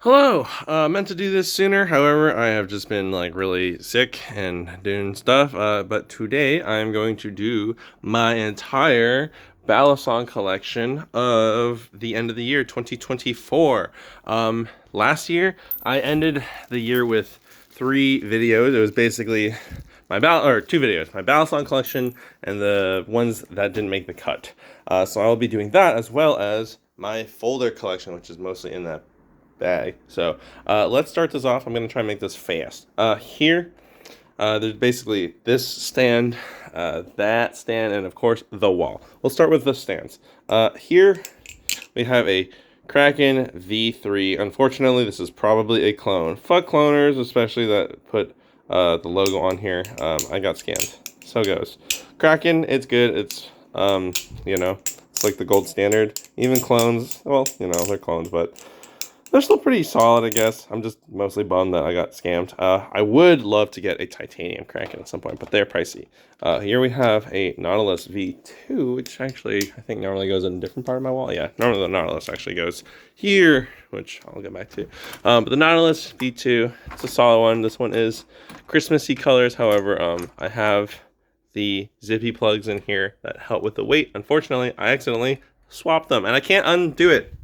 Hello. Meant to do this sooner. However, I have just been like really sick and doing stuff. But today I'm going to do my entire Balisong collection of the end of the year 2024. Last year I ended the year with 3 videos. It was basically two videos, my Balisong collection and the ones that didn't make the cut. So I will be doing that as well as my folder collection, which is mostly in that bag. So let's start this off. I'm going to try and make this fast. Here, there's basically this stand, that stand, and of course the wall. We'll start with the stands. Here we have a Kraken V3. Unfortunately, this is probably a clone. Fuck cloners, especially that put the logo on here. I got scammed. So goes. Kraken, it's good. It's, it's like the gold standard. Even clones, well, they're clones, but they're still pretty solid, I guess. I'm just mostly bummed that I got scammed. I would love to get a titanium Kraken at some point, but they're pricey. Here we have a Nautilus V2, which actually I think normally goes in a different part of my wall. Yeah, normally the Nautilus actually goes here, which I'll get back to. But the Nautilus V2, it's a solid one. This one is Christmassy colors. However, I have the zippy plugs in here that help with the weight. Unfortunately, I accidentally swapped them, and I can't undo it.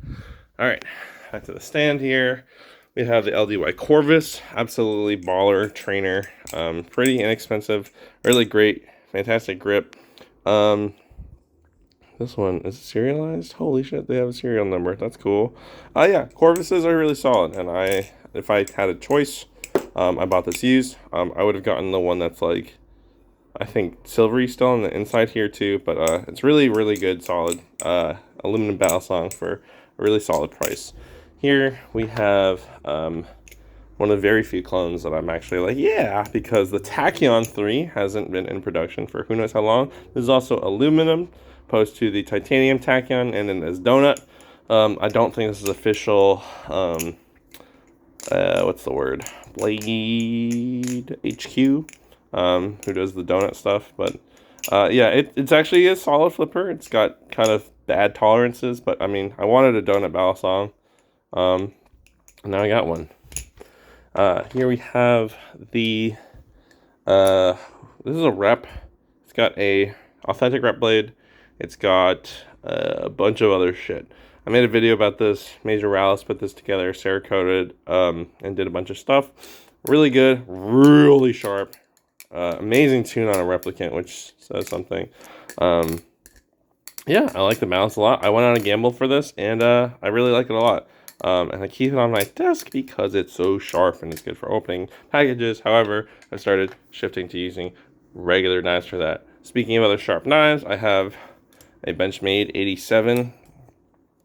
All right. Back to the stand here. We have the LDY Corvus, absolutely baller trainer, pretty inexpensive, really great, fantastic grip. This one is serialized. Holy shit, they have a serial number. That's cool. Yeah, Corvuses are really solid, and if I had a choice, I bought this used. I would have gotten the one that's like, I think silvery still on the inside here too, but it's really, really good, solid aluminum Balisong for a really solid price. Here we have one of the very few clones that I'm actually like, yeah, because the Tachyon 3 hasn't been in production for who knows how long. This is also aluminum, opposed to the titanium Tachyon, and then this donut. I don't think this is official, what's the word? Blade HQ, who does the donut stuff, but yeah, it's actually a solid flipper. It's got kind of bad tolerances, but I mean, I wanted a donut Balisong. And now I got one. Here we have the, this is a rep. It's got a authentic rep blade. It's got a bunch of other shit. I made a video about this. Major Rallis put this together, Cerakoted, and did a bunch of stuff. Really good, really sharp. Amazing tune on a replicant, which says something. Yeah, I like the balance a lot. I went on a gamble for this, and I really like it a lot. And I keep it on my desk because it's so sharp and it's good for opening packages. However, I started shifting to using regular knives for that. Speaking of other sharp knives, I have a Benchmade 87.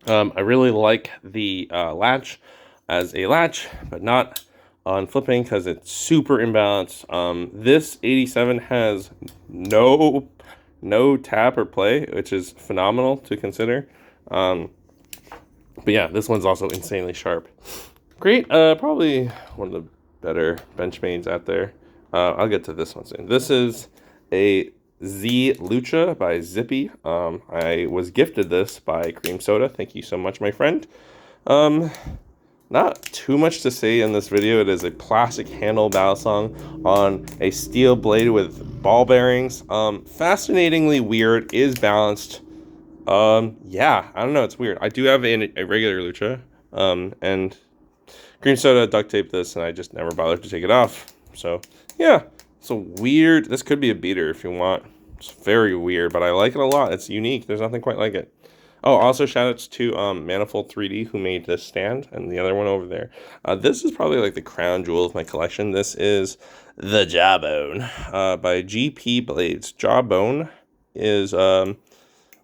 I really like the latch as a latch, but not on flipping because it's super imbalanced. This 87 has no tap or play, which is phenomenal to consider. But yeah, this one's also insanely sharp. Great, probably one of the better Benchmades out there. I'll get to this one soon. This is a Z Lucha by Zippy. I was gifted this by Cream Soda. Thank you so much, my friend. Not too much to say in this video. It is a plastic handle Balisong on a steel blade with ball bearings. Fascinatingly weird, is balanced. Yeah, I don't know, it's weird. I do have a regular Lucha, and Cream Soda duct taped this, and I just never bothered to take it off. So, yeah, it's a weird, this could be a beater if you want. It's very weird, but I like it a lot. It's unique. There's nothing quite like it. Oh, also shoutouts to Manifold 3D who made this stand, and the other one over there. This is probably like the crown jewel of my collection. This is the Jawbone by GP Blades. Jawbone is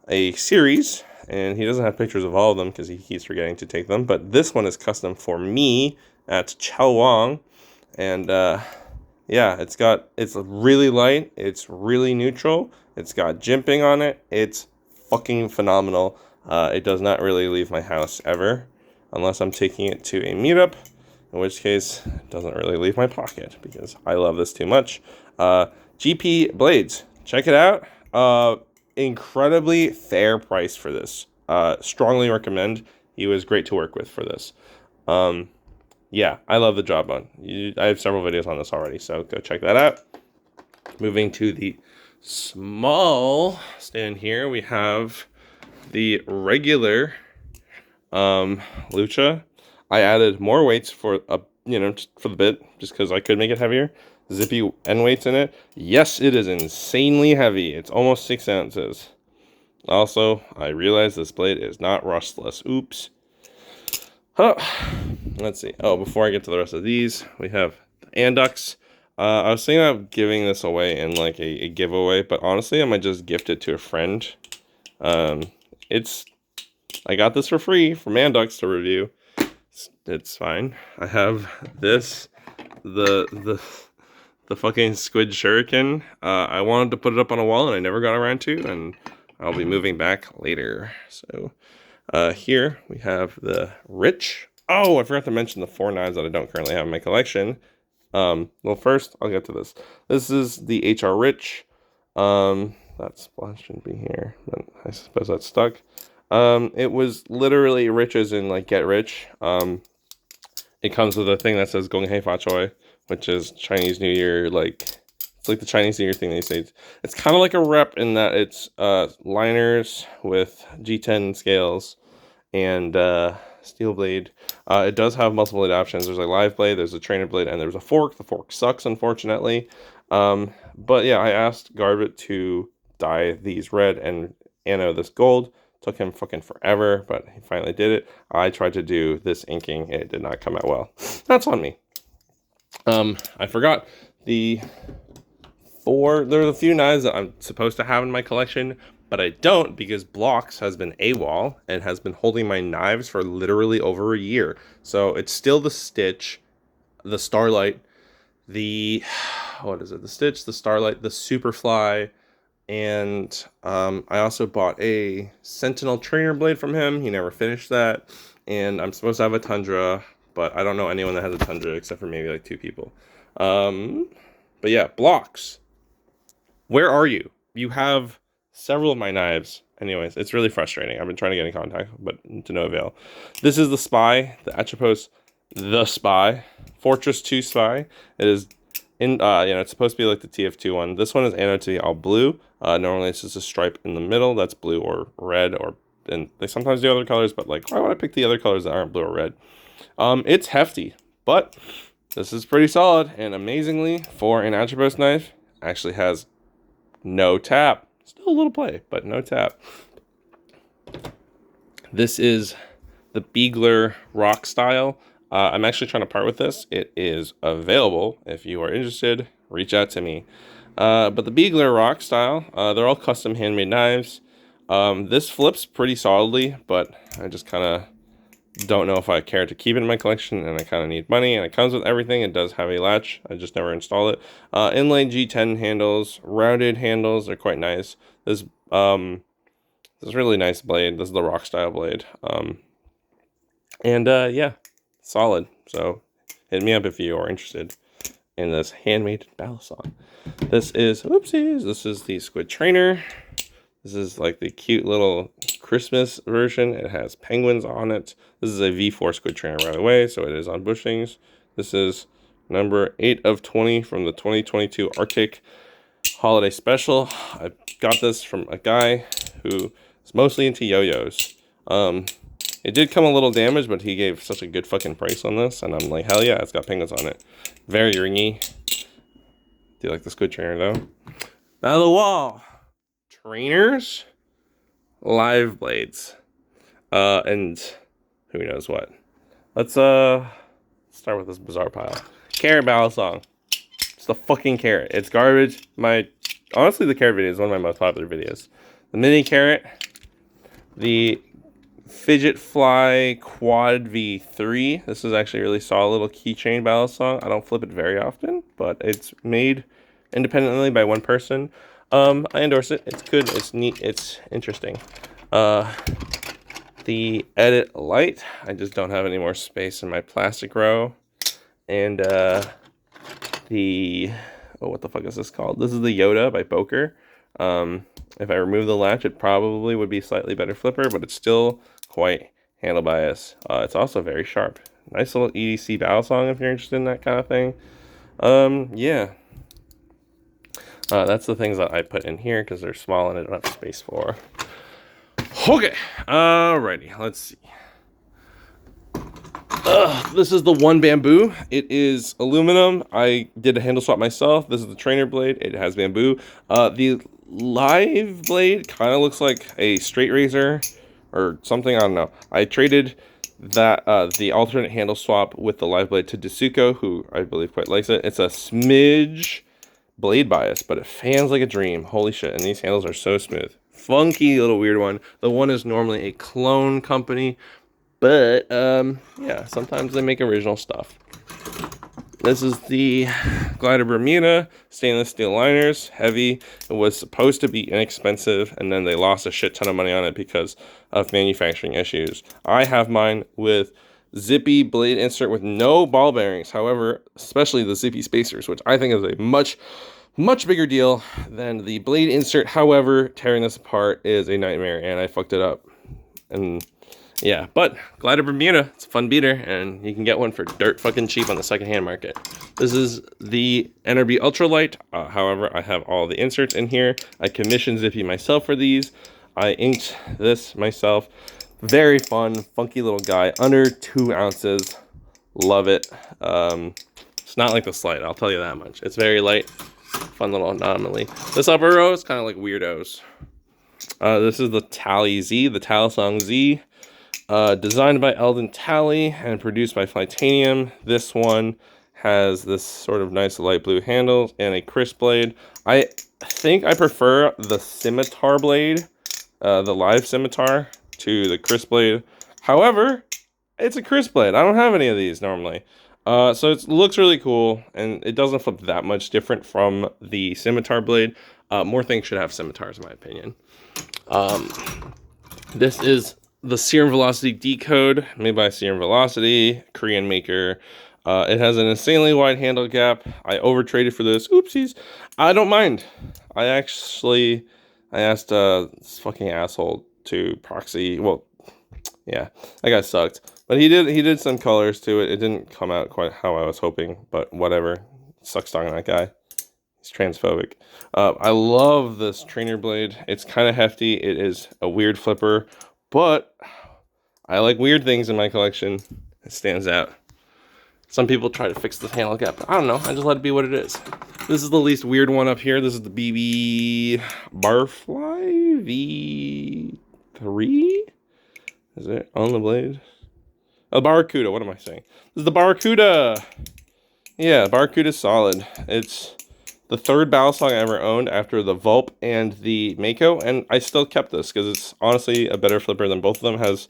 a series, and he doesn't have pictures of all of them because he keeps forgetting to take them, but this one is custom for me at Chawang, and yeah, it's really light, it's really neutral, it's got jimping on it, it's fucking phenomenal. It does not really leave my house ever, unless I'm taking it to a meetup, in which case it doesn't really leave my pocket because I love this too much. GP Blades, check it out. Incredibly fair price for this. Strongly recommend. He was great to work with for this. Yeah, I love the Jawbone. I have several videos on this already, so go check that out. Moving to the small stand here, we have the regular Lucha. I added more weights for just for the bit, just because I could make it heavier. Zippy end weights in it. Yes, it is insanely heavy. It's almost 6 ounces. Also, I realize this blade is not rustless. Oops. Huh. Let's see. Oh, before I get to the rest of these, we have the Andux. I was thinking about giving this away in like a giveaway, but honestly, I might just gift it to a friend. I got this for free from Andux to review. It's fine. I have this, the fucking squid shuriken. I wanted to put it up on a wall and I never got around to, and I'll be moving back later. So here we have the Rich. Oh, I forgot to mention the 4 knives that I don't currently have in my collection. Well, first I'll get to this. This is the HR Rich. That splash shouldn't be here, but I suppose that's stuck. It was literally rich as in like get rich. It comes with a thing that says Gong Hei Fa Choi, which is Chinese New Year, like it's like the Chinese New Year thing they say. It's kind of like a rep in that it's liners with G10 scales and steel blade. It does have multiple blade options. There's a live blade, there's a trainer blade, and there's a fork. The fork sucks, unfortunately. But yeah, I asked Garbett to dye these red and anno this gold. Took him fucking forever, but he finally did it. I tried to do this inking. It did not come out well. That's on me. I forgot there's a few knives that I'm supposed to have in my collection, but I don't because Blocks has been AWOL and has been holding my knives for literally over a year. So it's still the Stitch, the Starlight, what is it? The Stitch, the Starlight, the Superfly, and I also bought a Sentinel trainer blade from him. He never finished that. And I'm supposed to have a Tundra, but I don't know anyone that has a Tundra except for maybe like 2 people. But yeah, Blocks. Where are you? You have several of my knives. Anyways, it's really frustrating. I've been trying to get in contact, but to no avail. This is the Spy, the Atropos, the Spy, Fortress 2 Spy. It is it's supposed to be like the TF2 one. This one is annotated to be all blue. Normally it's just a stripe in the middle that's blue or red, and they sometimes do other colors, but like, why would I pick the other colors that aren't blue or red? It's hefty, but this is pretty solid, and amazingly, for an Atropos knife, actually has no tap. Still a little play, but no tap. This is the Beagler Rock Style. I'm actually trying to part with this. It is available. If you are interested, reach out to me. But the Beagler Rock Style, they're all custom handmade knives. This flips pretty solidly, but I just kind of don't know if I care to keep it in my collection, and I kind of need money, and it comes with everything. It does have a latch. I just never install it. Inlaid G10 handles, rounded handles. They're quite nice. This is a really nice blade. This is the Rock Style blade. Yeah, solid. So hit me up if you are interested in this handmade Balisong. This is the Squid Trainer. This is like the cute little Christmas version. It has penguins on it. This is a V4 Squid Trainer, by the way, so it is on bushings. This is number 8 of 20 from the 2022 Arctic Holiday Special. I got this from a guy who is mostly into yo-yos. It did come a little damaged, but he gave such a good fucking price on this, and I'm like, hell yeah, it's got penguins on it. Very ringy. Do you like the Squid Trainer, though? Now the wall. Trainers. Live blades. And who knows what. Let's start with this bizarre pile. Carrot Balisong. It's the fucking carrot. It's garbage. Honestly, the carrot video is one of my most popular videos. The mini carrot. The Fidget Fly Quad V3. This is actually a really solid little keychain Balisong. I don't flip it very often, but it's made independently by one person. I endorse it. It's good. It's neat. It's interesting. The Edit Light. I just don't have any more space in my plastic row. And what the fuck is this called? This is the Yoda by Boker. If I remove the latch, it probably would be a slightly better flipper, but it's still quite handle bias. It's also very sharp. Nice little EDC Balisong if you're interested in that kind of thing. Yeah. That's the things that I put in here because they're small and I don't have space for. Okay, alrighty, let's see. This is the one bamboo. It is aluminum. I did a handle swap myself. This is the trainer blade. It has bamboo. The live blade kind of looks like a straight razor or something. I don't know. I traded that the alternate handle swap with the live blade to Dasuko, who I believe quite likes it. It's a smidge blade bias, but it fans like a dream. Holy shit, and these handles are so smooth. Funky little weird one. The one is normally a clone company, but yeah, sometimes they make original stuff. This is the Glider Bermuda, stainless steel liners, heavy. It was supposed to be inexpensive, and then they lost a shit ton of money on it because of manufacturing issues. I have mine with zippy blade insert with no ball bearings. However, especially the zippy spacers, which I think is a much bigger deal than the blade insert. However, tearing this apart is a nightmare, and I fucked it up. And yeah, but Glider Bermuda, it's a fun beater, and you can get one for dirt fucking cheap on the secondhand market. This is the NRB Ultralight. However, I have all the inserts in here. I commissioned Zippy myself for these. I inked this myself. Very fun, funky little guy, under 2 ounces. Love it. It's not like the Slide, I'll tell you that much. It's very light, fun little anomaly. This upper row is kind of like weirdos. This is the Tally Z, the Balisong Z. Designed by Eldon Tally and produced by Flytanium. This one has this sort of nice light blue handle and a crisp blade. I think I prefer the scimitar blade, the live scimitar, to the crisp blade. However, it's a crisp blade. I don't have any of these normally. So it looks really cool, and it doesn't flip that much different from the scimitar blade. More things should have scimitars, in my opinion. This is the Serum Velocity Decode, made by Serum Velocity, Korean maker. It has an insanely wide handle gap. I overtraded for this. Oopsies. I don't mind. I asked this fucking asshole to proxy. Well, yeah, that guy sucked. But he did some colors to it. It didn't come out quite how I was hoping, but whatever. Sucks talking to that guy. He's transphobic. I love this trainer blade. It's kind of hefty. It is a weird flipper, but I like weird things in my collection. It stands out. Some people try to fix the handle gap, but I don't know. I just let it be what it is. This is the least weird one up here. This is the BB Barfly V3. Is it on the blade? Oh, Barracuda. What am I saying? This is the Barracuda. Yeah, Barracuda's solid. It's the 3rd Balisong I ever owned after the Vulp and the Mako, and I still kept this because it's honestly a better flipper than both of them. Has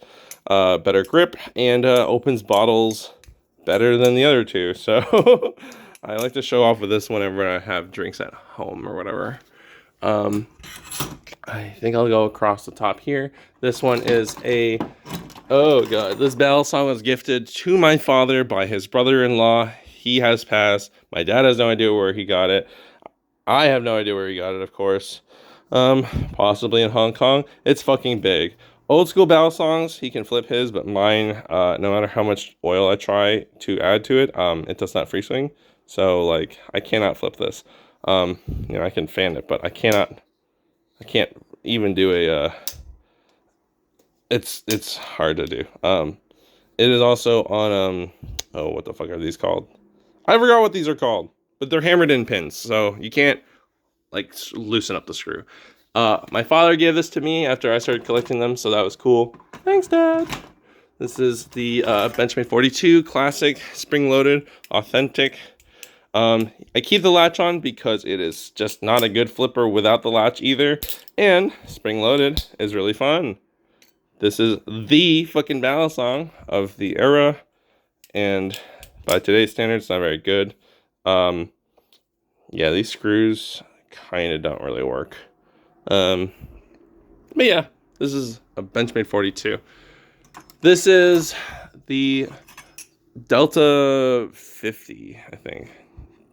better grip and opens bottles better than the other two. So I like to show off with this whenever I have drinks at home or whatever. I think I'll go across the top here. This one is a, oh god, this Balisong was gifted to my father by his brother-in-law. He has passed. My dad has no idea where he got it. I have no idea where he got it, of course. Possibly in Hong Kong. It's fucking big. Old school Balisongs, he can flip his, but mine, no matter how much oil I try to add to it, it does not free swing. So, like, I cannot flip this. You know, I can fan it, but I can't even do a, it's hard to do. It is also on, oh, what the fuck are these called? I forgot what these are called, but they're hammered in pins, so you can't, like, loosen up the screw. My father gave this to me after I started collecting them, so that was cool. Thanks, Dad. This is the Benchmade 42 Classic, spring-loaded, authentic. I keep the latch on because it is just not a good flipper without the latch either, and spring-loaded is really fun. This is the fucking Balisong of the era, and by today's standards, not very good. Yeah, these screws kind of don't really work. But yeah, this is a Benchmade 42. This is the Delta 50, I think.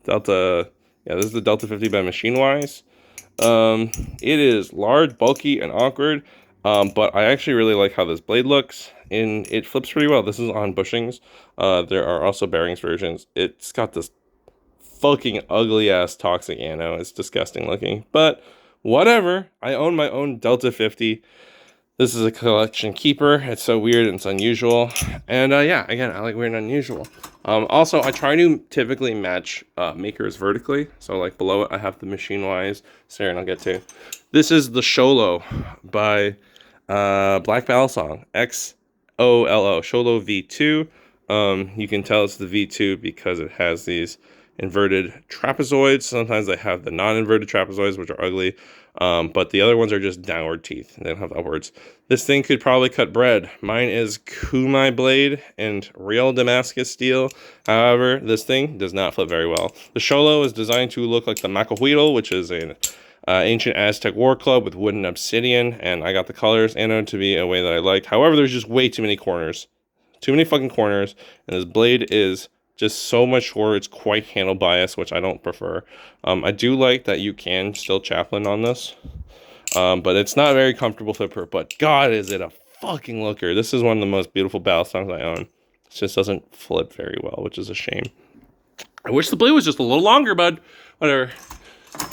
Delta, yeah, this is the Delta 50 by Machine Wise. It is large, bulky, and awkward. But I actually really like how this blade looks, and it flips pretty well. This is on bushings. There are also bearings versions. It's got this fucking ugly ass toxic anode. It's disgusting looking, but whatever. I own my own Delta 50. This is a collection keeper. It's so weird and it's unusual. And yeah, again, I like weird and unusual. Also, I try to typically match makers vertically. So like below it, I have the Machine Wise. Sarah, and I'll get to. This is the Sholo by Black Balisong. XOLO. Sholo V2. You can tell it's the V2 because it has these inverted trapezoids. Sometimes they have the non-inverted trapezoids, which are ugly. But the other ones are just downward teeth. They don't have upwards. This thing could probably cut bread. Mine is Kumai blade and real Damascus steel. However, this thing does not flip very well. The Sholo is designed to look like the Macahuitl, which is an ancient Aztec war club with wooden obsidian. And I got the colors anode to be a way that I like. However, there's just way too many corners. Too many fucking corners. And this blade is just so much shorter. It's quite handle bias, which I don't prefer. I do like that you can still chaplain on this, but it's not a very comfortable flipper. But God, is it a fucking looker. This is one of the most beautiful Balisongs I own. It just doesn't flip very well, which is a shame. I wish the blade was just a little longer, bud. Whatever.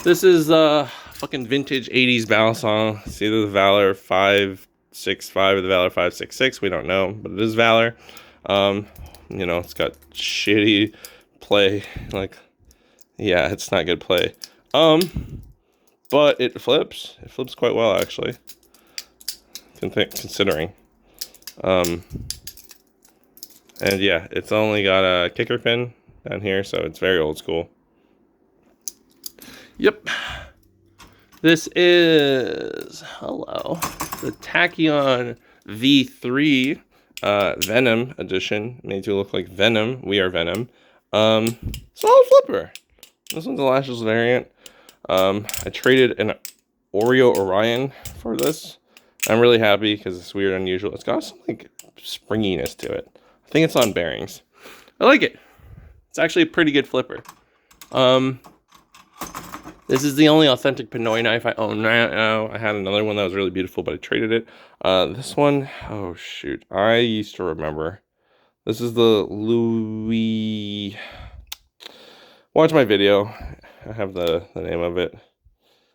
This is fucking vintage 80s Balisong. It's either the Valor 565 or the Valor 566. We don't know, but it is Valor. You know, it's got shitty play. Like, yeah, it's not good play. But it flips. It flips quite well, actually. Considering. And yeah, it's only got a kicker pin down here, so it's very old school. Yep. This is, hello, the Tachyon V3 Venom edition, made to look like Venom. We are Venom. Solid flipper. This one's a lashless variant. I traded an Oreo Orion for this. I'm really happy because it's weird, unusual. It's got some like springiness to it. I think it's on bearings. I like it. It's actually a pretty good flipper. This is the only authentic Pinoy knife I own right now. I had another one that was really beautiful, but I traded it. This one, oh shoot, I used to remember. This is the Louis. Watch my video. I have the name of it.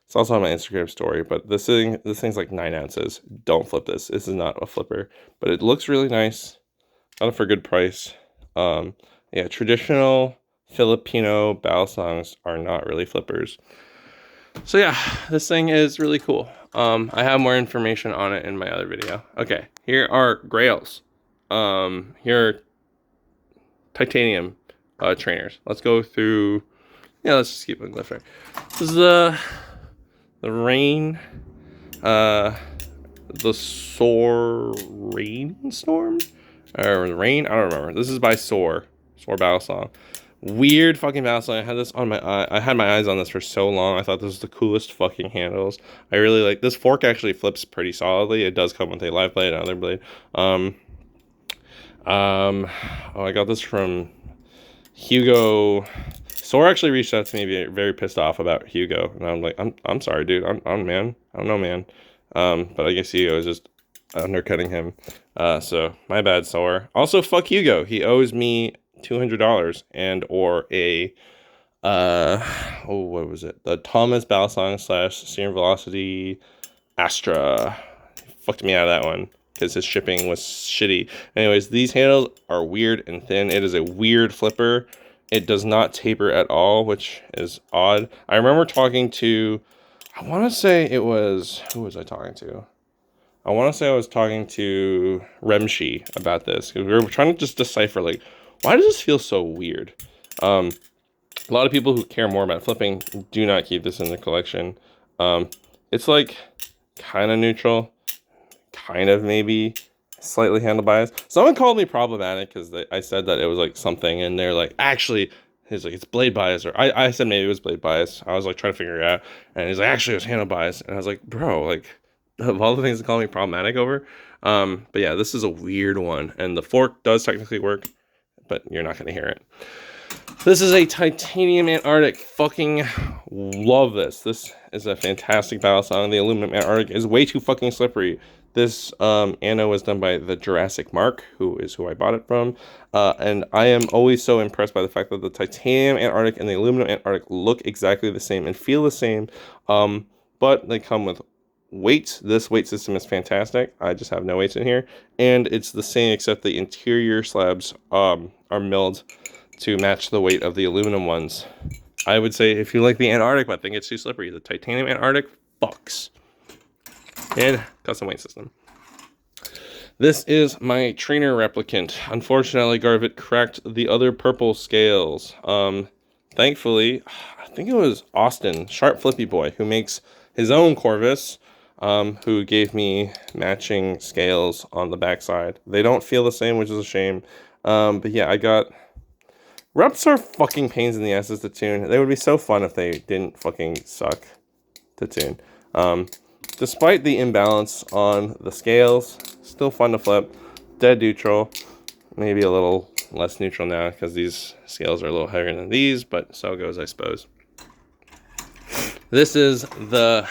It's also on my Instagram story. But this thing's like 9 ounces. Don't flip this. This is not a flipper, but it looks really nice. Got it for a good price. Yeah, traditional Filipino Balisongs are not really flippers. So yeah, this thing is really cool. I have more information on it in my other video. Okay, here are grails. Here are titanium trainers. Let's go through. Yeah, let's just keep it left right. This is the rain. The Rainstorm? Or the rain? I don't remember. This is by Soar Balisong. Weird fucking Balisong. I had this on my eye. I had my eyes on this for so long. I thought this was the coolest fucking handles. I really like this fork. Actually flips pretty solidly. It does come with a live blade and another blade. Oh, I got this from Hugo. Soar actually reached out to me, very, very pissed off about Hugo, and I'm like, I'm sorry, dude. I'm man. I don't know, man. But I guess Hugo is just undercutting him. So my bad, Soar. Also, fuck Hugo. He owes me $200 and or a what was it? The Thomas Balisong / Serum Velocity Astra. Fucked me out of that one because his shipping was shitty. Anyways, these handles are weird and thin. It is a weird flipper. It does not taper at all, which is odd. I remember talking to, I want to say it was, who was I talking to? I want to say I was talking to Remshi about this, because we were trying to just decipher, like, why does this feel so weird? A lot of people who care more about flipping do not keep this in their collection. It's like kind of neutral, kind of maybe slightly handle biased. Someone called me problematic because I said that it was like something, and they're like, actually, he's like, it's blade bias, or I said maybe it was blade bias. I was like trying to figure it out, and he's like, actually, it was handle bias, and I was like, bro, like, of all the things to call me problematic over. But yeah, this is a weird one, and the fork does technically work, but you're not gonna hear it. This is a titanium Antarctic. Fucking love this. This is a fantastic Balisong. The aluminum Antarctic is way too fucking slippery. This Anno was done by the Jurassic Mark, who is who I bought it from. And I am always so impressed by the fact that the titanium Antarctic and the aluminum Antarctic look exactly the same and feel the same. But they come with weights. This weight system is fantastic. I just have no weights in here. And it's the same except the interior slabs are milled to match the weight of the aluminum ones. I would say if you like the Antarctic, but I think it's too slippery, the titanium Antarctic fucks. And custom weight system. This is my trainer replicant. Unfortunately, Garvit cracked the other purple scales. Thankfully, I think it was Austin, Sharp Flippy Boy, who makes his own Corvus, who gave me matching scales on the backside. They don't feel the same, which is a shame. But yeah, I got... Reps are fucking pains in the asses to tune. They would be so fun if they didn't fucking suck to tune. Despite the imbalance on the scales, still fun to flip. Dead neutral. Maybe a little less neutral now because these scales are a little heavier than these, but so goes, I suppose. This is the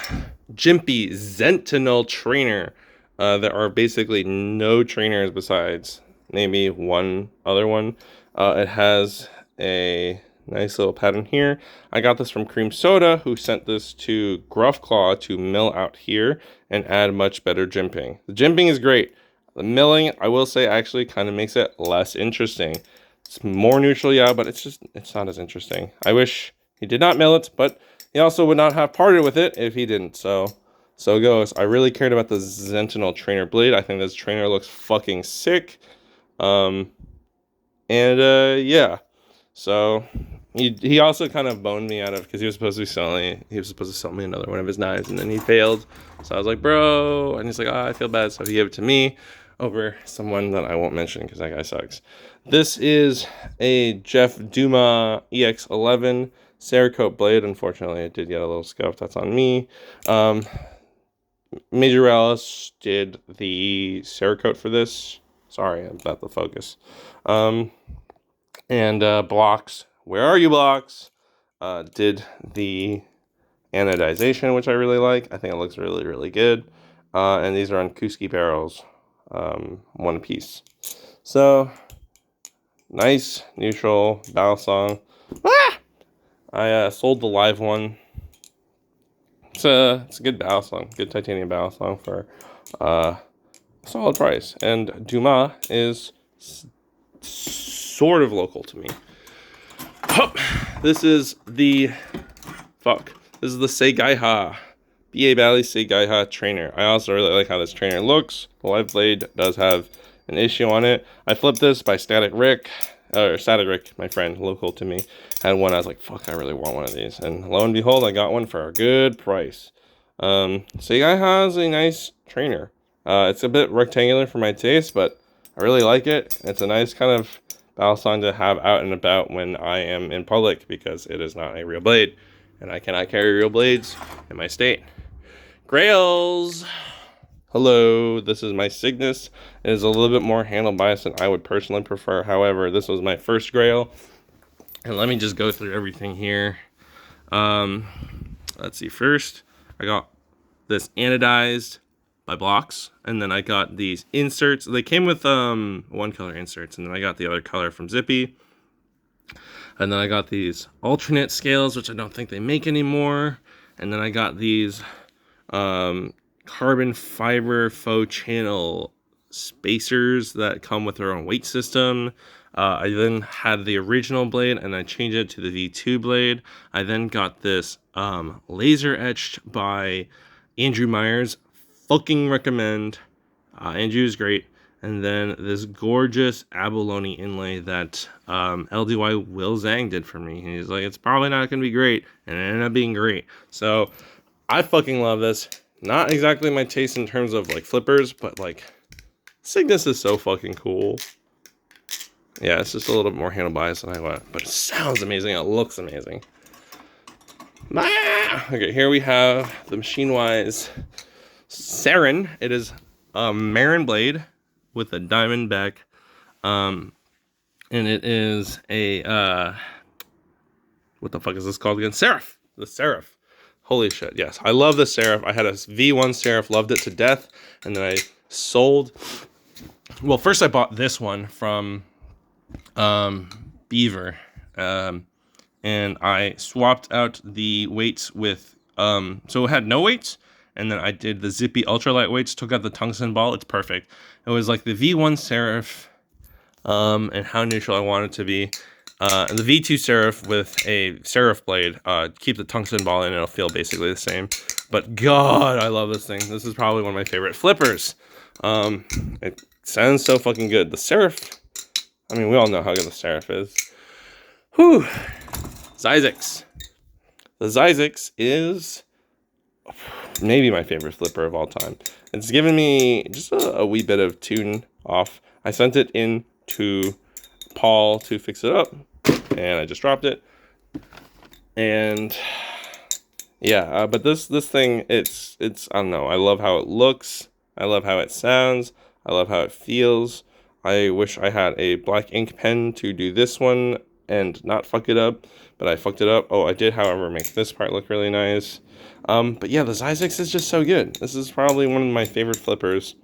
Jimpy Sentinel trainer. There are basically no trainers besides maybe one other one. It has a nice little pattern here. I got this from Cream Soda, who sent this to Gruff Claw to mill out here and add much better jimping. The jimping is great. The milling, I will say, actually kind of makes it less interesting. It's more neutral, yeah, but it's not as interesting. I wish he did not mill it, but he also would not have parted with it if he didn't, so it goes. I really cared about the Sentinel trainer blade. I think this trainer looks fucking sick. Yeah. So he also kind of boned me out of, because he was supposed to sell me another one of his knives, and then he failed. So I was like, bro, and he's like, I feel bad, so he gave it to me over someone that I won't mention because that guy sucks. This is a Jeff Duma EX11 Cerakote blade. Unfortunately, it did get a little scuffed. That's on me. Major Alice did the Cerakote for this. Sorry about the focus. Blocks, where are you, Blocks? Did the anodization, which I really like. I think it looks really, really good. And these are on Kuski barrels, one piece. So, nice, neutral, Balisong. I sold the live one. It's a good Balisong, good titanium Balisong for a solid price. And Dumas is sort of local to me. Oh, this is the Seigaiha BA Bally Seigaiha trainer. I also really like how this trainer looks. The live blade does have an issue on it. I flipped this by Static Rick, my friend, local to me, had one. I was like, fuck, I really want one of these. And lo and behold, I got one for a good price. Seigaiha is a nice trainer. It's a bit rectangular for my taste, but I really like it. It's a nice kind of Balisong to have out and about when I am in public, because it is not a real blade, and I cannot carry real blades in my state. Grails! Hello, this is my Cygnus. It is a little bit more handle biased than I would personally prefer. However, this was my first Grail. And let me just go through everything here. Let's see. First, I got this anodized by Blocks, and then I got these inserts. They came with one color inserts, and then I got the other color from Zippy. And then I got these alternate scales, which I don't think they make anymore. And then I got these carbon fiber faux channel spacers that come with their own weight system. I then had the original blade and I changed it to the V2 blade. I then got this laser etched by Andrew Myers. Fucking recommend. Andrew is great. And then this gorgeous abalone inlay that LDY Will Zhang did for me. And he's like, it's probably not going to be great. And it ended up being great. So I fucking love this. Not exactly my taste in terms of like flippers, but like Cygnus is so fucking cool. Yeah, it's just a little bit more handle biased than I want, but it sounds amazing. It looks amazing. Okay, here we have the Machine-Wise Saren. It is a Marin blade with a diamond back, and it is a what the fuck is this called again? Seraph. The Seraph. Holy shit, yes. I love the Seraph. I had a V1 Seraph, loved it to death, and then I sold... Well, first I bought this one from Beaver, and I swapped out the weights with... so it had no weights, and then I did the zippy ultralight weights, took out the tungsten ball. It's perfect. It was like the V1 Seraph, and how neutral I want it to be. And the V2 Seraph with a Seraph blade, keep the tungsten ball in, it'll feel basically the same. But God, I love this thing. This is probably one of my favorite flippers. It sounds so fucking good. The Seraph, I mean, we all know how good the Seraph is. Whew. Zizix. The Zizix is maybe my favorite flipper of all time. It's given me just a wee bit of tune off. I sent it in to Paul to fix it up, and I just dropped it. And yeah, but this thing, it's I don't know. I love how it looks. I love how it sounds. I love how it feels. I wish I had a black ink pen to do this one and not fuck it up, but I fucked it up. Oh, I did, however, make this part look really nice. But yeah, the Zizix is just so good. This is probably one of my favorite flippers.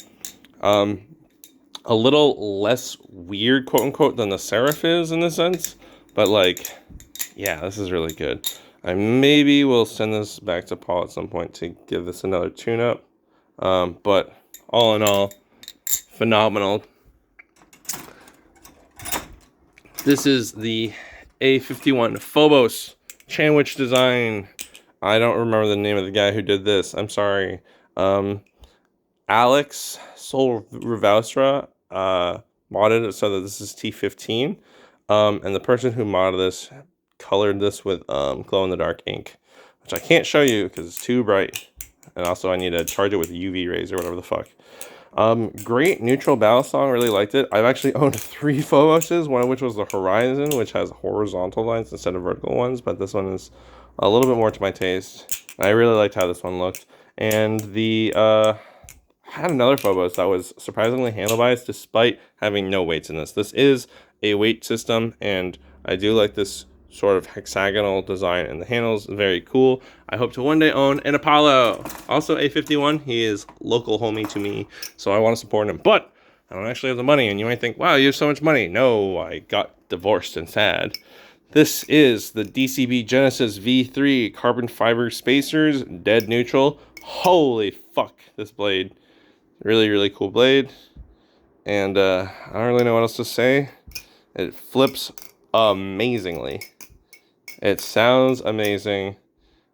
A little less weird, quote unquote, than the Seraph is in this sense, but like, yeah, this is really good. I maybe will send this back to Paul at some point to give this another tune-up. But all in all, phenomenal. This is the A51 Phobos Chanwich design. I don't remember the name of the guy who did this. I'm sorry. Alex Solravaustra modded it so that this is T15. And the person who modded this colored this with glow-in-the-dark ink, which I can't show you because it's too bright. And also I need to charge it with UV rays or whatever the fuck. Great neutral Balisong, really liked it. I've actually owned 3 Phoboses, one of which was the Horizon, which has horizontal lines instead of vertical ones, but this one is a little bit more to my taste. I really liked how this one looked. And the, I had another Phobos that was surprisingly handle-biased despite having no weights in this. This is a weight system, and I do like this sort of hexagonal design in the handles. Very cool. I hope to one day own an Apollo. Also A51. He is local homie to me, so I want to support him. But I don't actually have the money, and you might think, wow, you have so much money. No, I got divorced and sad. This is the DCB Genesis V3 carbon fiber spacers, dead neutral. Holy fuck, this blade. Really, really cool blade. And I don't really know what else to say. It flips amazingly. It sounds amazing.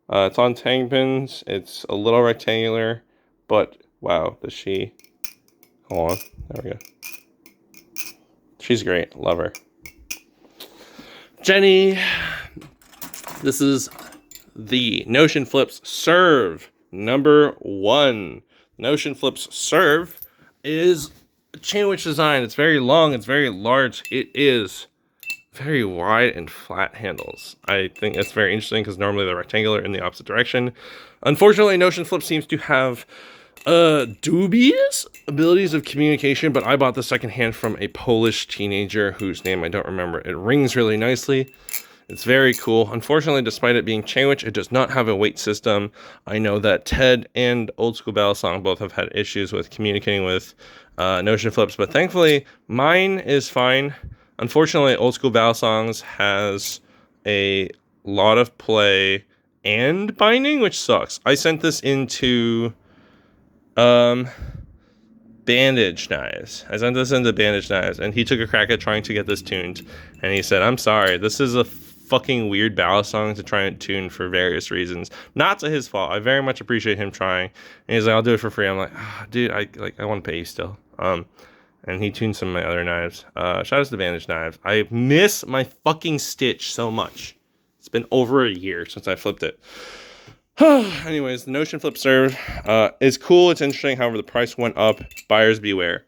It's on tang pins. It's a little rectangular, but wow, does she... Hold on, there we go. She's great, love her. Jenny, this is the Notion Flips Serve #1. Notion Flips Serve is a Chanwich design. It's very long, it's very large. It is very wide and flat handles. I think that's very interesting because normally they're rectangular in the opposite direction. Unfortunately, Notion Flip seems to have dubious abilities of communication, but I bought the secondhand from a Polish teenager whose name I don't remember. It rings really nicely. It's very cool. Unfortunately, despite it being Chanwich, it does not have a weight system. I know that Ted and Old School Balisong both have had issues with communicating with Notion Flips, but thankfully mine is fine. Unfortunately, Old School Balisongs has a lot of play and binding, which sucks. I sent this into bandage knives. I sent this into bandage knives, and he took a crack at trying to get this tuned, and he said, I'm sorry, this is a fucking weird Balisong to try and tune for various reasons. Not to his fault. I very much appreciate him trying. And he's like, I'll do it for free. I'm like, dude, I want to pay you still. And he tuned some of my other knives. Shout out to Bandage Knives. I miss my fucking Stitch so much. It's been over a year since I flipped it. Anyways, the Notion Flip Serve is cool. It's interesting. However, the price went up. Buyers beware.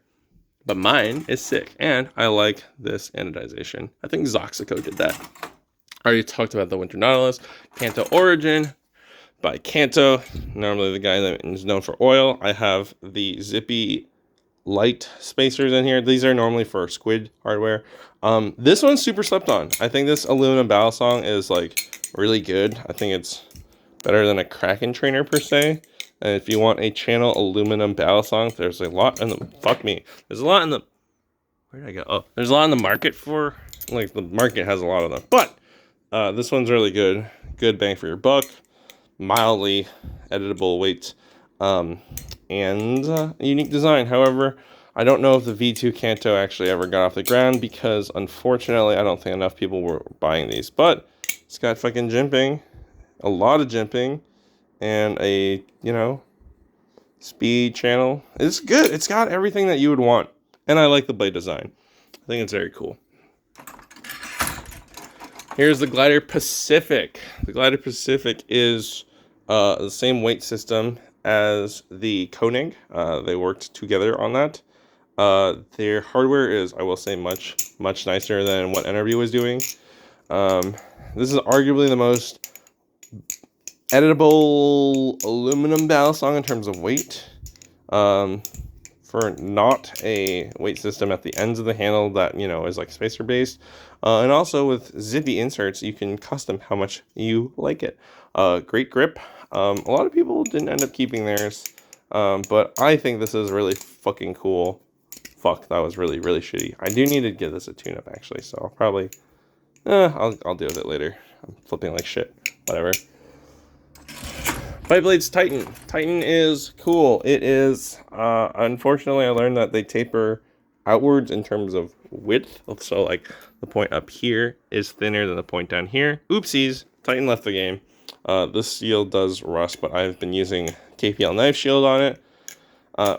But mine is sick. And I like this anodization. I think Zoxico did that. I already talked about the Winter Nautilus. Kanto Origin by Kanto. Normally the guy that is known for oil. I have the Zippy light spacers in here. These are normally for squid hardware. This one's super slept on. I think this aluminum Balisong is like really good. I think it's better than a Kraken trainer per se. And if you want a channel aluminum Balisong, there's a lot in the, fuck me, there's a lot in the, where did I go? Oh, there's a lot in the market for, like, the market has a lot of them. But this one's really good. Good bang for your buck. Mildly editable weight. And unique design. However, I don't know if the V2 Kanto actually ever got off the ground because, unfortunately, I don't think enough people were buying these. But it's got fucking jimping, a lot of jimping, and a, you know, speed channel. It's good. It's got everything that you would want. And I like the blade design. I think it's very cool. Here's the Glider Pacific. The Glider Pacific is the same weight system as the Koenig. They worked together on that. Their hardware is, I will say, much nicer than what NRB was doing. This is arguably the most editable aluminum Balisong in terms of weight. For not a weight system at the ends of the handle that, you know, is like spacer based. And also with zippy inserts, you can custom how much you like it. Great grip. A lot of people didn't end up keeping theirs. But I think this is really fucking cool. Fuck, that was really shitty. I do need to give this a tune-up, actually, so I'll probably... I'll deal with it later. I'm flipping like shit. Whatever. Fight Blades Titan. Titan is cool. It is, unfortunately, I learned that they taper outwards in terms of width. So, like, the point up here is thinner than the point down here. Oopsies. Titan left the game. This shield does rust, but I've been using KPL Knife Shield on it.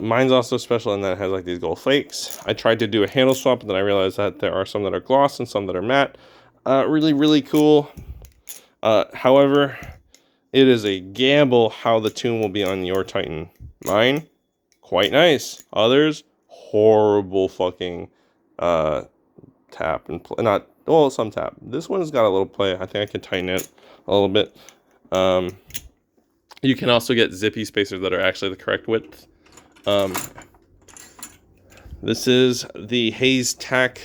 Mine's also special in that it has like these gold flakes. I tried to do a handle swap, and then I realized that there are some that are gloss and some that are matte. Really cool. However, it is a gamble how the tune will be on your Titan. Mine, quite nice. Others, horrible fucking tap and play. Not, well, some tap. This one's got a little play. I think I can tighten it a little bit. You can also get zippy spacers that are actually the correct width. This is the Hayes Tack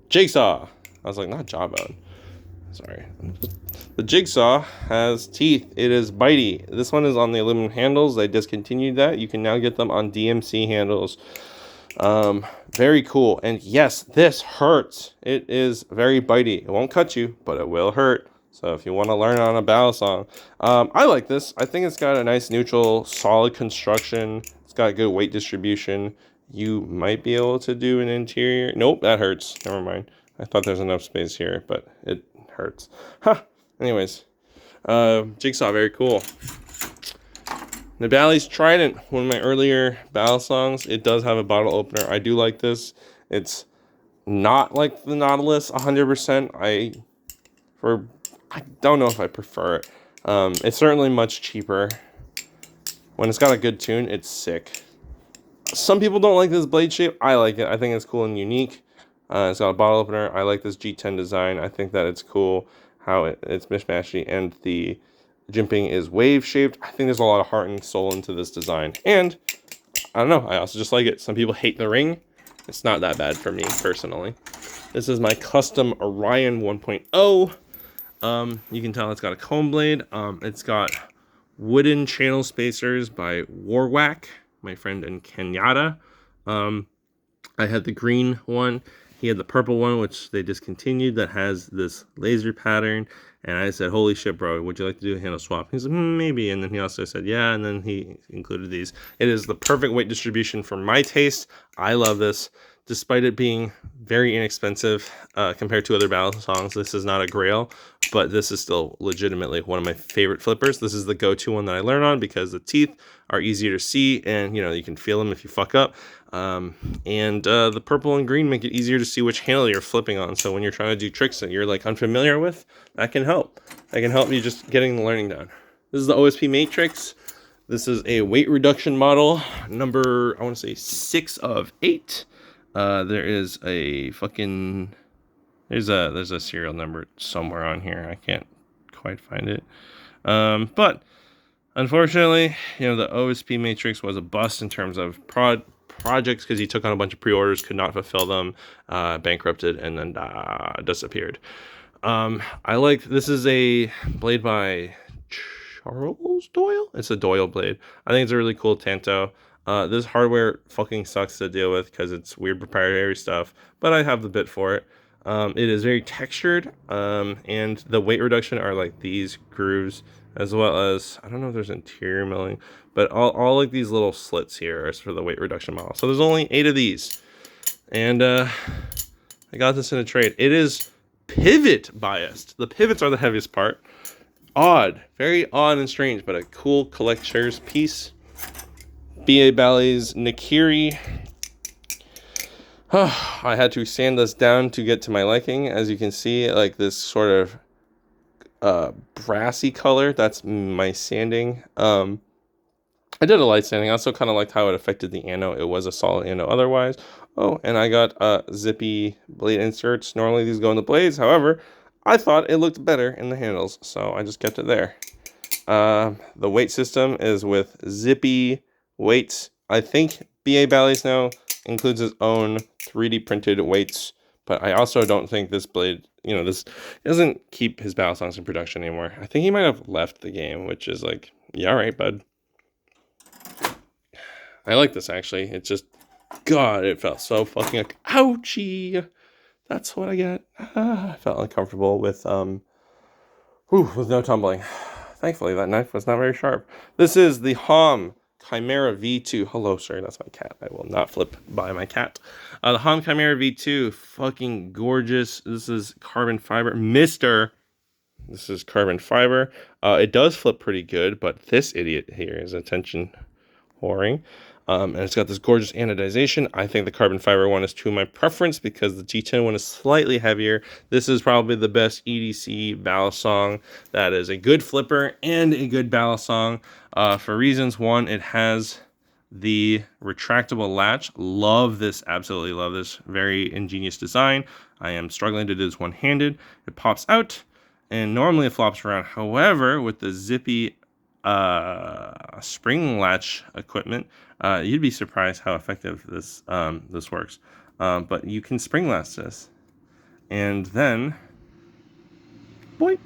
Jigsaw. I was like, not Jawbone. Sorry. The Jigsaw has teeth. It is bitey. This one is on the aluminum handles. They discontinued that. You can now get them on DMC handles. Very cool. And yes, this hurts. It is very bitey. It won't cut you, but it will hurt. So if you want to learn on a Balisong, I like this. I think it's got a nice neutral, solid construction. It's got good weight distribution. You might be able to do an interior. Nope, that hurts. Never mind. I thought there's enough space here, but it hurts. Huh. Anyways, Jigsaw, very cool. The Bally's Trident, one of my earlier Balisongs. It does have a bottle opener. I do like this. It's not like the Nautilus 100%. I don't know if I prefer it. It's certainly much cheaper. When it's got a good tune, it's sick. Some people don't like this blade shape. I like it. I think it's cool and unique. It's got a bottle opener. I like this G10 design. I think that it's cool how it's mishmashy, and the jimping is wave shaped. I think there's a lot of heart and soul into this design. And I don't know, I also just like it. Some people hate the ring. It's not that bad for me personally. This is my custom Orion 1.0. You can tell it's got a comb blade. It's got wooden channel spacers by Warwack, my friend in Kenyatta. I had the green one. He had the purple one, which they discontinued, that has this laser pattern. And I said, holy shit, bro, would you like to do a handle swap? He said, maybe. And then he also said, yeah. And then he included these. It is the perfect weight distribution for my taste. I love this. Despite it being very inexpensive compared to other Balisongs, this is not a grail, but this is still legitimately one of my favorite flippers. This is the go-to one that I learn on because the teeth are easier to see, and you know, you can feel them if you fuck up. The purple and green make it easier to see which handle you're flipping on. So when you're trying to do tricks that you're like unfamiliar with, that can help. That can help you just getting the learning down. This is the OSP Matrix. This is a weight reduction model, number, I want to say 6 of 8. There is a fucking, there's a serial number somewhere on here. I can't quite find it. But unfortunately, you know, the OSP Matrix was a bust in terms of projects because he took on a bunch of pre-orders, could not fulfill them, bankrupted, and then disappeared. I like, this is a blade by Charles Doyle. It's a Doyle blade. I think it's a really cool Tanto. This hardware fucking sucks to deal with because it's weird proprietary stuff, but I have the bit for it. It is very textured, and the weight reduction are like these grooves, as well as, I don't know if there's interior milling, but all like these little slits here is for the weight reduction model. So there's only 8 of these, and I got this in a trade. It is pivot biased. The pivots are the heaviest part. Odd, very odd and strange, but a cool collector's piece. B.A. Ballet's Nakiri. I had to sand this down to get to my liking. As you can see, like this sort of brassy color. That's my sanding. I did a light sanding. I also kind of liked how it affected the ano. It was a solid ano otherwise. Oh, and I got zippy blade inserts. Normally these go in the blades. However, I thought it looked better in the handles, so I just kept it there. The weight system is with zippy weights. I think BA Ballet's now includes its own 3D printed weights, but I also don't think this blade, this doesn't keep his Balisongs in production anymore. I think he might have left the game, which is like, yeah, all right, bud. I like this, actually. It just, God, it felt so fucking like, ouchie. That's what I get. I felt uncomfortable with no tumbling. Thankfully, that knife was not very sharp. This is the Hom Chimera V2. Hello, sir. That's my cat. I will not flip by my cat. The Hom Chimera V2, fucking gorgeous. This is carbon fiber. This is carbon fiber. It does flip pretty good, but this idiot here is attention whoring. And it's got this gorgeous anodization. I think the carbon fiber one is to my preference because the G10 one is slightly heavier. This is probably the best EDC Balisong that is a good flipper and a good Balisong for reasons. One, it has the retractable latch. Love this, absolutely love this. Very ingenious design. I am struggling to do this one-handed. It pops out and normally it flops around. However, with the zippy spring latch equipment, you'd be surprised how effective this works. But you can spring latch this, and then, boop,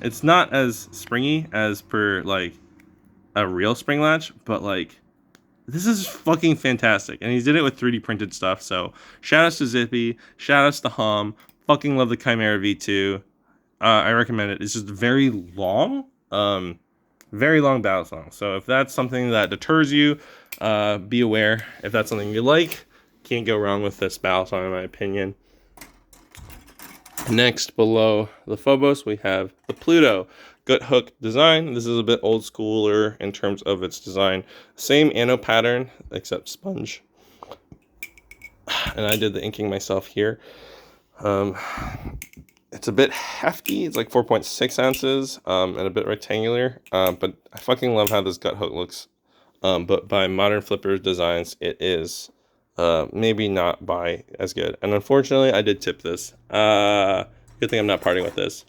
it's not as springy as per like a real spring latch, but like this is fucking fantastic. And he did it with 3D printed stuff. So shout outs to Zippy, shout outs to Hom. Fucking love the Chimera V2. I recommend it. It's just very long. Very long Balisong. So if that's something that deters you, be aware. If that's something you like, can't go wrong with this Balisong in my opinion. Next, below the Phobos, we have the Pluto gut hook design. This is a bit old schooler in terms of its design. Same ano pattern, except sponge. And I did the inking myself here. It's a bit hefty. It's like 4.6 ounces and a bit rectangular. But I fucking love how this gut hook looks. But by Modern Flippers Designs, it is maybe not by as good. And unfortunately, I did tip this. Good thing I'm not parting with this.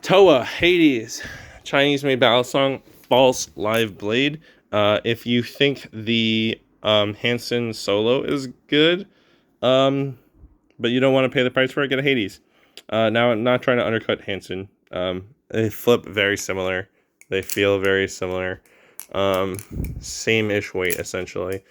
Toa Hades, Chinese-made Balisong, false live blade. If you think the Hansen Solo is good, but you don't want to pay the price for it, get a Hades. Now, I'm not trying to undercut Hansen. They flip very similar. They feel very similar. Same-ish weight, essentially.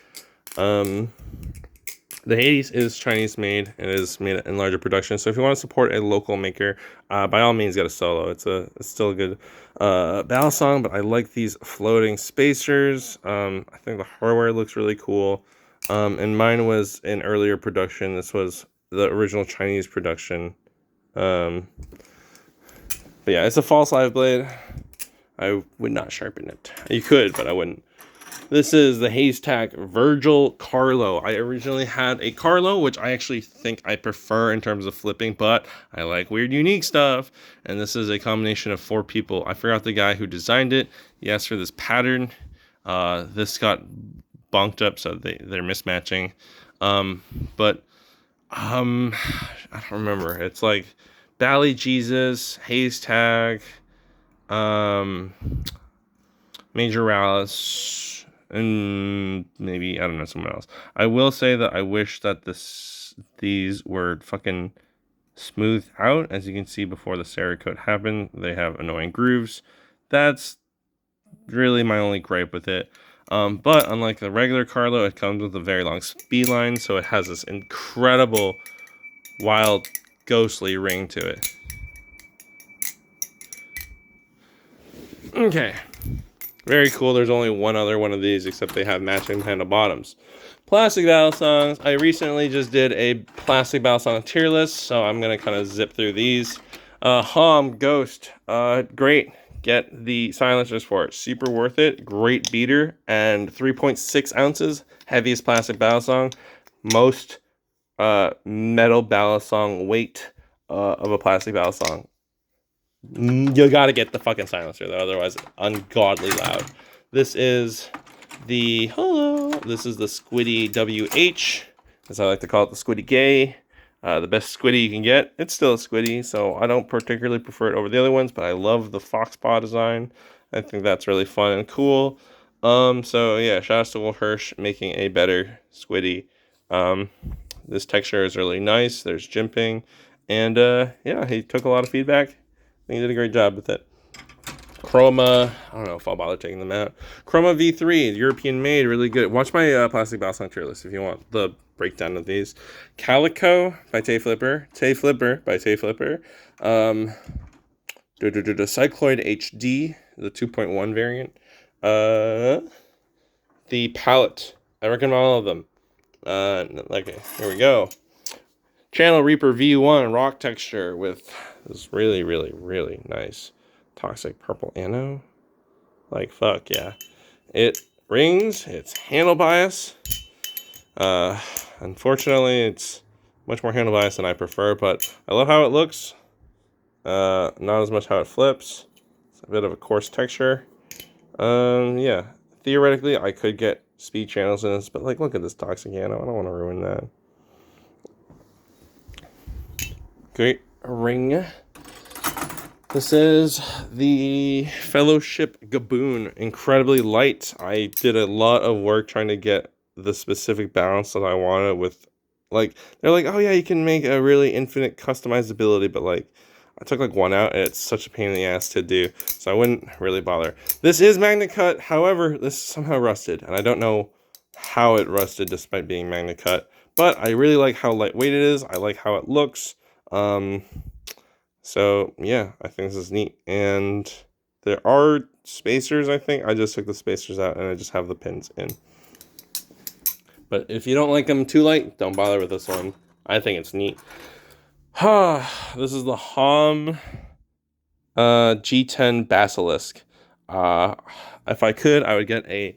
The Hades is Chinese made and is made in larger production. So if you want to support a local maker, by all means, get a Solo. It's still a good Balisong, but I like these floating spacers. I think the hardware looks really cool. And mine was in earlier production. This was the original Chinese production. But yeah, it's a false live blade. I would not sharpen it. You could, but I wouldn't. This is the Haystack Virgil Carlo. I originally had a Carlo, which I actually think I prefer in terms of flipping, but I like weird, unique stuff. And this is a combination of 4 people. I forgot the guy who designed it. He asked for this pattern. This got bonked up, so they're mismatching. But I don't remember. It's like Bally Jesus, Haystack, Major Rallis, and maybe, I don't know, someone else. I will say that I wish that these were fucking smoothed out. As you can see, before the Cerakote happened, they have annoying grooves. That's really my only gripe with it. But unlike the regular Carlo, it comes with a very long speed line, so it has this incredible, wild, ghostly ring to it. Okay, very cool. There's only one other one of these, except they have matching handle bottoms. Plastic Balisongs. I recently just did a plastic Balisong tier list, so I'm gonna kind of zip through these. Hom Ghost, great. Get the silencers for it. Super worth it. Great beater and 3.6 ounces. Heaviest plastic Balisong. Most metal Balisong weight of a plastic Balisong. You gotta get the fucking silencer though, otherwise ungodly loud. This is the Squiddy WH, as I like to call it, the Squiddy Gay. The best Squiddy you can get. It's still a Squiddy, so I don't particularly prefer it over the other ones, but I love the fox paw design. I think that's really fun and cool. So yeah, shout out to Wolf Hirsch making a better Squiddy. This texture is really nice. There's jimping, and yeah, he took a lot of feedback. I think he did a great job with it. Chroma, I don't know if I'll bother taking them out. Chroma V3, European made, really good. Watch my plastic Balisong tier list if you want the breakdown of these. Calico by Tay Flipper. Tay Flipper by Tay Flipper. Cycloid HD, the 2.1 variant. The palette. I recommend all of them. Okay, here we go. Channel Reaper V1 rock texture with this really, really, really nice toxic purple anno. Like, fuck yeah. It rings, it's handle bias. Unfortunately, it's much more handle bias than I prefer, but I love how it looks. Not as much how it flips. It's a bit of a coarse texture. Yeah. Theoretically, I could get speed channels in this, but like, look at this toxic anno. I don't want to ruin that. Great ring. This is the Fellowship Gaboon. Incredibly light. I did a lot of work trying to get the specific balance that I wanted with, like, they're like, oh yeah, you can make a really infinite customizability, but like, I took like one out and it's such a pain in the ass to do, so I wouldn't really bother. This is Magna Cut, however, this is somehow rusted, and I don't know how it rusted despite being Magna Cut, but I really like how lightweight it is. I like how it looks. So yeah, I think this is neat. And there are spacers, I think. I just took the spacers out and I just have the pins in. But if you don't like them too light, don't bother with this one. I think it's neat. This is the Hom G10 Basilisk. If I could, I would get a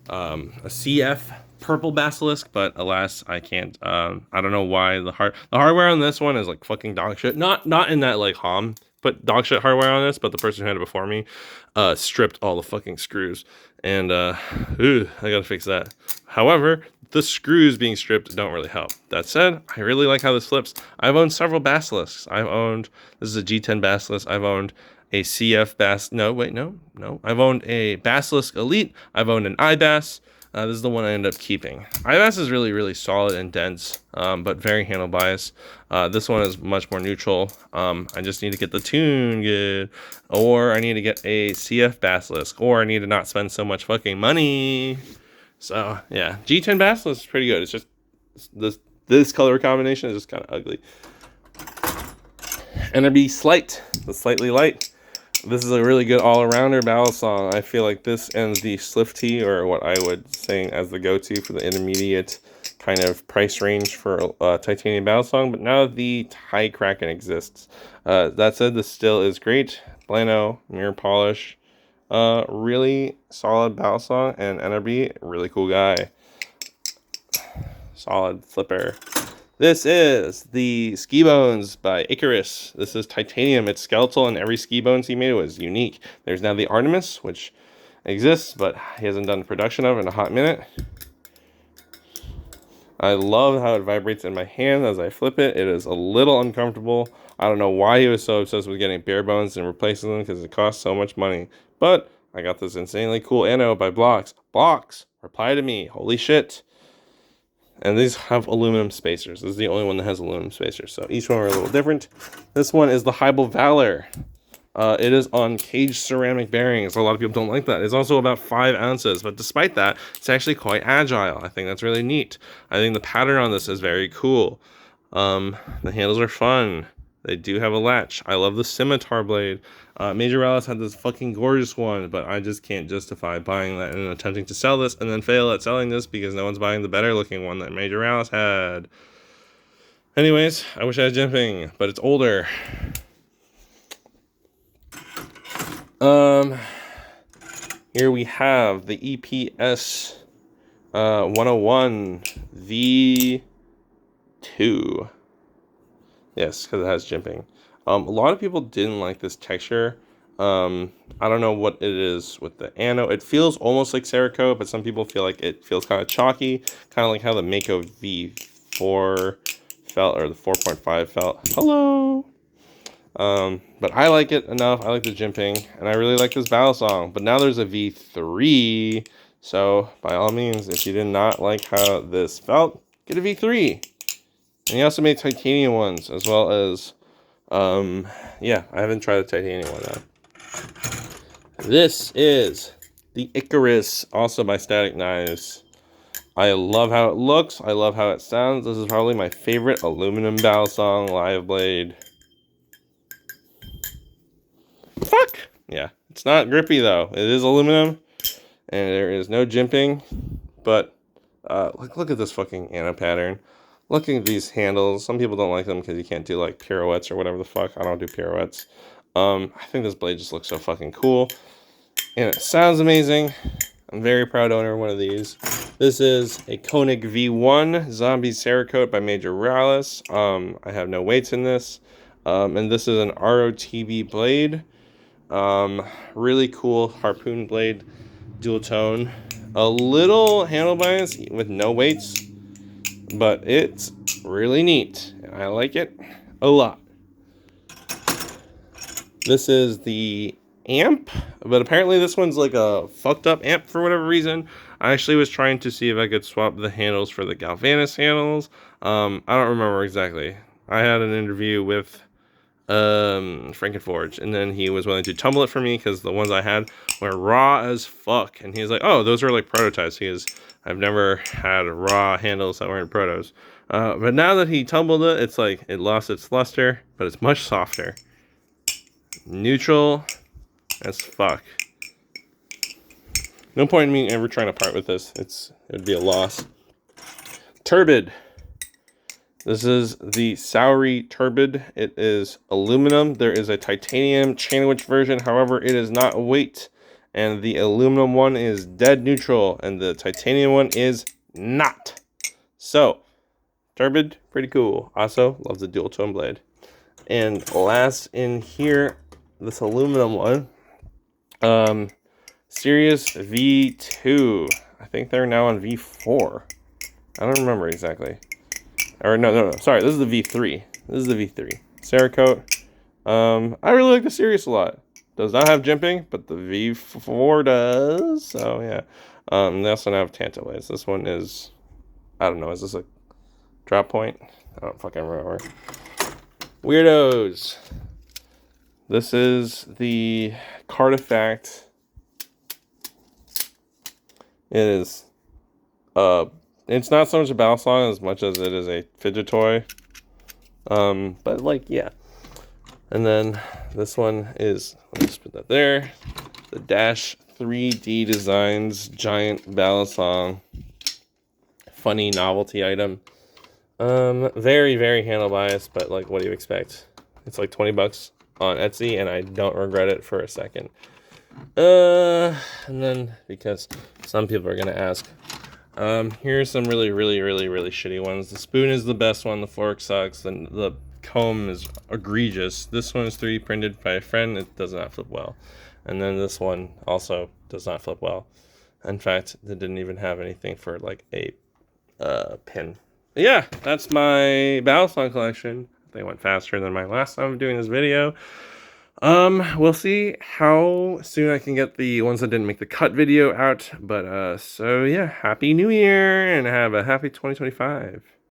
CF purple Basilisk, but alas, I can't. I don't know why the hardware on this one is like fucking dog shit. Not in that like Hom put dog shit hardware on this, but the person who had it before me stripped all the fucking screws, and I gotta fix that. However, the screws being stripped don't really help. That said, I really like how this flips. I've owned several Basilisks. This is a G10 Basilisk. I've owned a CF no. I've owned a Basilisk Elite. I've owned an iBas. This is the one I ended up keeping. iBas is really, really solid and dense, but very handle bias. This one is much more neutral. I just need to get the tune good, or I need to get a CF Basilisk, or I need to not spend so much fucking money. So yeah, G10 Basilisk is pretty good. It's just this color combination is just kind of ugly. NRB Slight, the slightly light. This is a really good all-arounder Balisong. I feel like this and the Slifty are what I would say as the go-to for the intermediate kind of price range for titanium Balisong. But now the Thai Kraken exists. That said, this still is great. Blano, mirror polish, really solid Balisong, and NRB, really cool guy. Solid flipper. This is the Ski Bones by Icarus. This is titanium. It's skeletal, and every ski bones he made was unique. There's now the Artemis, which exists, but he hasn't done production of in a hot minute. I love how it vibrates in my hand as I flip it. It is a little uncomfortable. I don't know why he was so obsessed with getting bare bones and replacing them, because it costs so much money. But I got this insanely cool anno by Blocks. Blocks, reply to me. Holy shit. And these have aluminum spacers. This is the only one that has aluminum spacers. So each one are a little different. This one is the Hybel Valor. It is on caged ceramic bearings. A lot of people don't like that. It's also about 5 ounces, but despite that, it's actually quite agile. I think that's really neat. I think the pattern on this is very cool. The handles are fun. They do have a latch. I love the scimitar blade. Major Rallis had this fucking gorgeous one, but I just can't justify buying that and attempting to sell this and then fail at selling this because no one's buying the better looking one that Major Rallis had. Anyways, I wish I had jimping, but it's older. Here we have the EPS 101 V2. Yes, because it has jimping. A lot of people didn't like this texture. I don't know what it is with the ano. It feels almost like Cerakote, but some people feel like it feels kind of chalky, kind of like how the Mako V4 felt, or the 4.5 felt. Hello! But I like it enough. I like the jimping, and I really like this Balisong. But now there's a V3, so by all means, if you did not like how this felt, get a V3. And he also made titanium ones, as well as, yeah, I haven't tried the titanium one though. This is the Icarus, also by Static Knives. I love how it looks. I love how it sounds. This is probably my favorite aluminum Balisong live blade. Fuck! Yeah, it's not grippy though. It is aluminum, and there is no jimping. But look at this fucking ano pattern. Look at these handles. Some people don't like them because you can't do like pirouettes or whatever the fuck. I don't do pirouettes. I think this blade just looks so fucking cool, and it sounds amazing. I'm very proud owner of one of these. This is a Koenig V1 Zombie Cerakote by Major Rallis. I have no weights in this, and this is an ROTB blade. Really cool harpoon blade, dual tone. A little handle bias with no weights, but it's really neat, and I like it a lot. This is the amp, but apparently this one's like a fucked up amp for whatever reason. I actually was trying to see if I could swap the handles for the Galvanus handles. I don't remember exactly. I had an interview with Frankenforge, and then he was willing to tumble it for me because the ones I had were raw as fuck, and he's like, oh, those are like prototypes, because I've never had raw handles that weren't protos. But now that he tumbled it, it's like it lost its luster, but it's much softer. Neutral as fuck. No point in me ever trying to part with this. It'd be a loss. Turbid. This is the Sauri Turbid. It is aluminum. There is a titanium sandwich version. However, it is not weight. And the aluminum one is dead neutral. And the titanium one is not. So, Turbid, pretty cool. Also, love the dual tone blade. And last in here, this aluminum one. Sirius V2. I think they're now on V4. I don't remember exactly. Or no. Sorry, this is the V3. This is the V3. Cerakote. I really like the Sirius a lot. Does not have jimping, but the V4 does. So yeah. They also have tantalase. This one is, I don't know. Is this a drop point? I don't fucking remember. Weirdos. This is the Cartifact. It is, it's not so much a Balisong as much as it is a fidget toy. But like, yeah. And then this one is, let me just put that there. The Dash 3D Designs Giant Balisong. Funny novelty item. Very, very handle biased, but like, what do you expect? It's like 20 bucks on Etsy, and I don't regret it for a second. And then, because some people are going to ask, here's some really shitty ones. The spoon is the best one, the fork sucks, and the comb is egregious. This one is 3D printed by a friend. It does not flip well. And then this one also does not flip well. In fact, it didn't even have anything for like a pin. But yeah, that's my Balisong collection. They went faster than my last time of doing this video. We'll see how soon I can get the ones that didn't make the cut video out, but, so yeah, happy New Year and have a happy 2025.